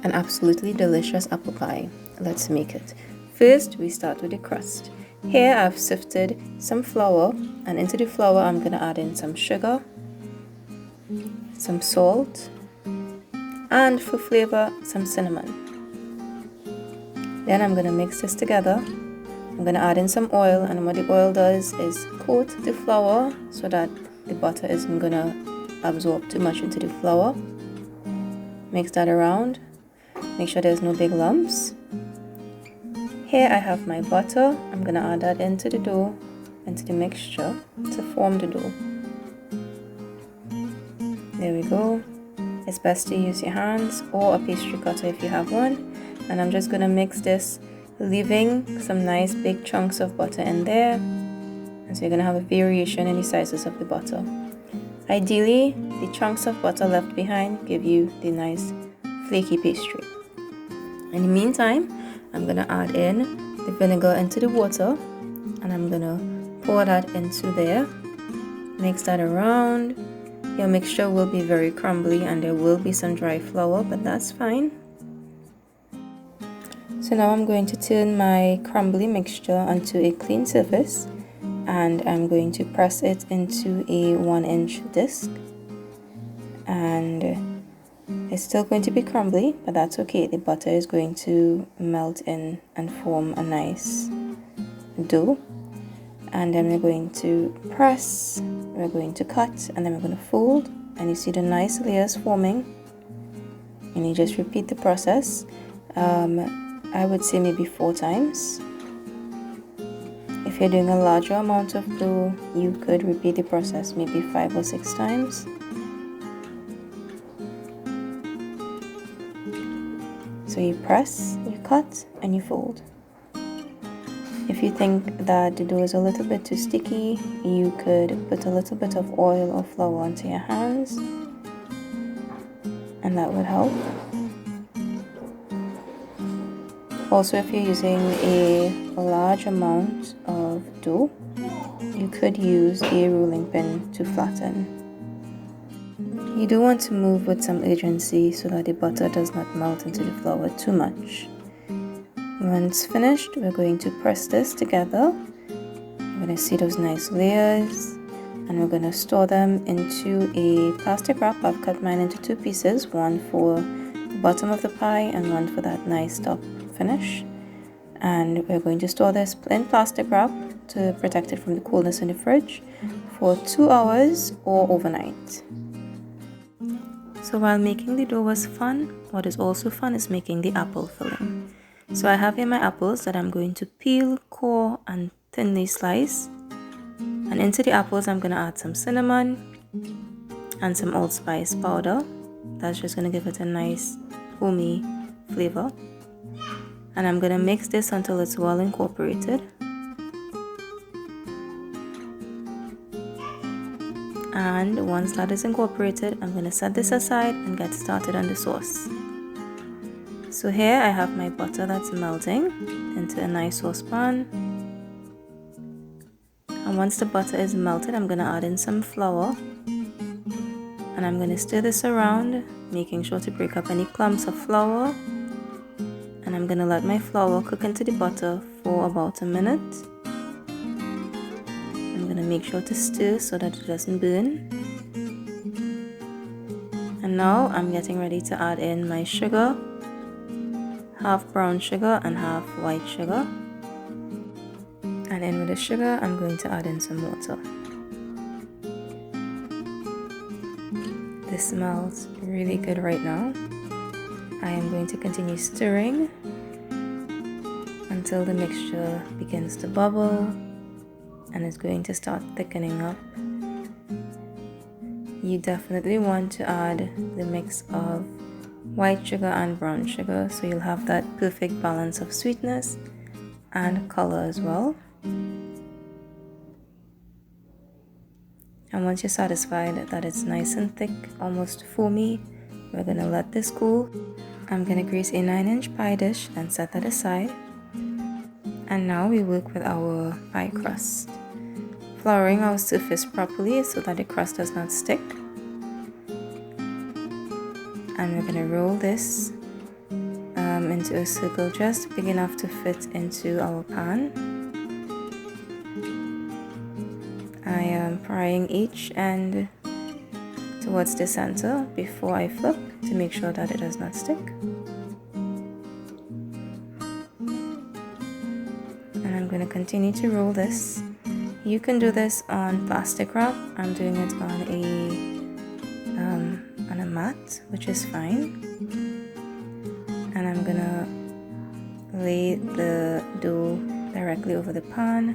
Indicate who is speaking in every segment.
Speaker 1: an absolutely delicious apple pie. Let's make it. First, we start with the crust. Here I've sifted some flour, and into the flour I'm going to add in some sugar, some salt, and for flavor, some cinnamon. Then I'm going to mix this together. I'm going to add in some oil, and what the oil does is coat the flour so that the butter isn't going to absorb too much into the flour. Mix that around. Make sure there's no big lumps. Here I have my butter. I'm going to add that into the dough, into the mixture to form the dough. There we go. It's best to use your hands or a pastry cutter if you have one. And I'm just going to mix this, leaving some nice big chunks of butter in there. And so you're going to have a variation in the sizes of the butter. Ideally, the chunks of butter left behind give you the nice flaky pastry. In the meantime, I'm going to add in the vinegar into the water, and I'm going to pour that into there. Mix that around. Your mixture will be very crumbly and there will be some dry flour, but that's fine. So now I'm going to turn my crumbly mixture onto a clean surface, and I'm going to press it into a 1-inch disc. And it's still going to be crumbly, but that's okay. The butter is going to melt in and form a nice dough. And then we're going to press, we're going to cut, and then we're going to fold. And you see the nice layers forming. And you just repeat the process. I would say maybe 4 times. If you're doing a larger amount of dough, you could repeat the process maybe 5 or 6 times. So you press, you cut, and you fold. If you think that the dough is a little bit too sticky, you could put a little bit of oil or flour onto your hands, and that would help. Also, if you're using a large amount of dough, you could use a rolling pin to flatten. You do want to move with some urgency so that the butter does not melt into the flour too much. Once finished, we're going to press this together. You're going to see those nice layers, and we're going to store them into a plastic wrap. I've cut mine into 2 pieces, one for the bottom of the pie and one for that nice top finish. And we're going to store this in plastic wrap to protect it from the coolness in the fridge for 2 hours or overnight. So while making the dough was fun, what is also fun is making the apple filling. So I have here my apples that I'm going to peel, core, and thinly slice. And into the apples I'm going to add some cinnamon and some allspice powder. That's just going to give it a nice homey flavor. And I'm going to mix this until it's well incorporated. And once that is incorporated, I'm going to set this aside and get started on the sauce. So here I have my butter that's melting into a nice saucepan. And once the butter is melted, I'm going to add in some flour. And I'm going to stir this around, making sure to break up any clumps of flour. And I'm going to let my flour cook into the butter for about a minute. I'm going to make sure to stir so that it doesn't burn. And now I'm getting ready to add in my sugar, half brown sugar and half white sugar. And in with the sugar, I'm going to add in some water. This smells really good right now. I am going to continue stirring until the mixture begins to bubble and is going to start thickening up. You definitely want to add the mix of white sugar and brown sugar so you'll have that perfect balance of sweetness and color as well. And once you're satisfied that it's nice and thick, almost foamy, we're going to let this cool. I'm going to grease a 9-inch pie dish and set that aside. And now we work with our pie crust. Flouring our surface properly so that the crust does not stick. And we're going to roll this into a circle just big enough to fit into our pan. I am prying each end towards the center before I flip to make sure that it does not stick. And I'm going to continue to roll this. You can do this on plastic wrap. I'm doing it on a mat, which is fine. And I'm gonna lay the dough directly over the pan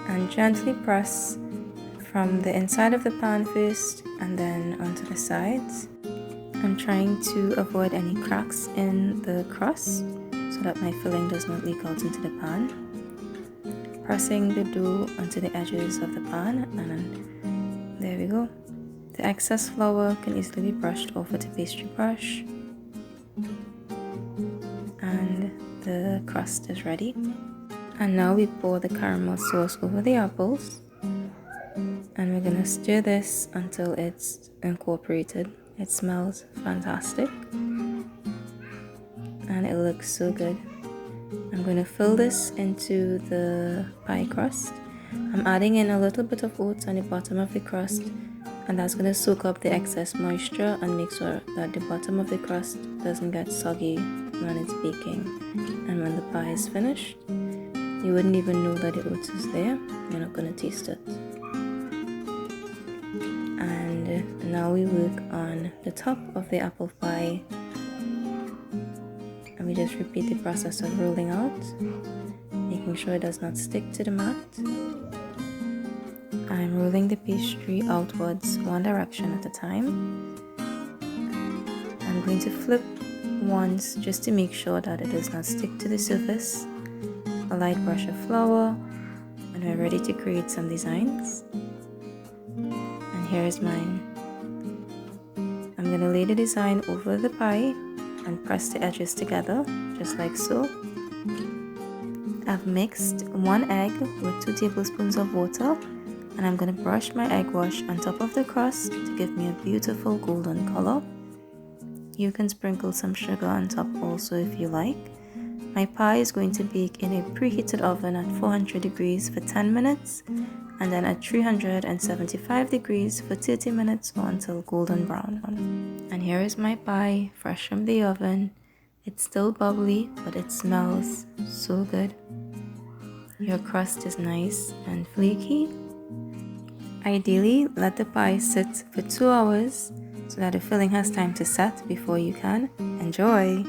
Speaker 1: and gently press from the inside of the pan first and then onto the sides. I'm trying to avoid any cracks in the crust so that my filling does not leak out into the pan. Pressing the dough onto the edges of the pan, and there we go. The excess flour can easily be brushed off with a pastry brush, and the crust is ready. And now we pour the caramel sauce over the apples, and we're gonna stir this until it's incorporated. It smells fantastic and it looks so good. I'm going to fill this into the pie crust. I'm adding in a little bit of oats on the bottom of the crust, and that's going to soak up the excess moisture and make sure that the bottom of the crust doesn't get soggy when it's baking. And when the pie is finished, you wouldn't even know that the oats is there. You're not going to taste it. And now we work on the top of the apple pie. And we just repeat the process of rolling out, making sure it does not stick to the mat. I'm rolling the pastry outwards one direction at a time. I'm going to flip once just to make sure that it does not stick to the surface. A light brush of flour, and we're ready to create some designs. And here is mine. I'm going to lay the design over the pie and press the edges together, just like so. I've mixed 1 egg with 2 tablespoons of water, and I'm going to brush my egg wash on top of the crust to give me a beautiful golden color. You can sprinkle some sugar on top also if you like. My pie is going to bake in a preheated oven at 400 degrees for 10 minutes, and then at 375 degrees for 30 minutes or until golden brown. And here is my pie, fresh from the oven. It's still bubbly, but it smells so good. Your crust is nice and flaky. Ideally, let the pie sit for 2 hours so that the filling has time to set before you can enjoy.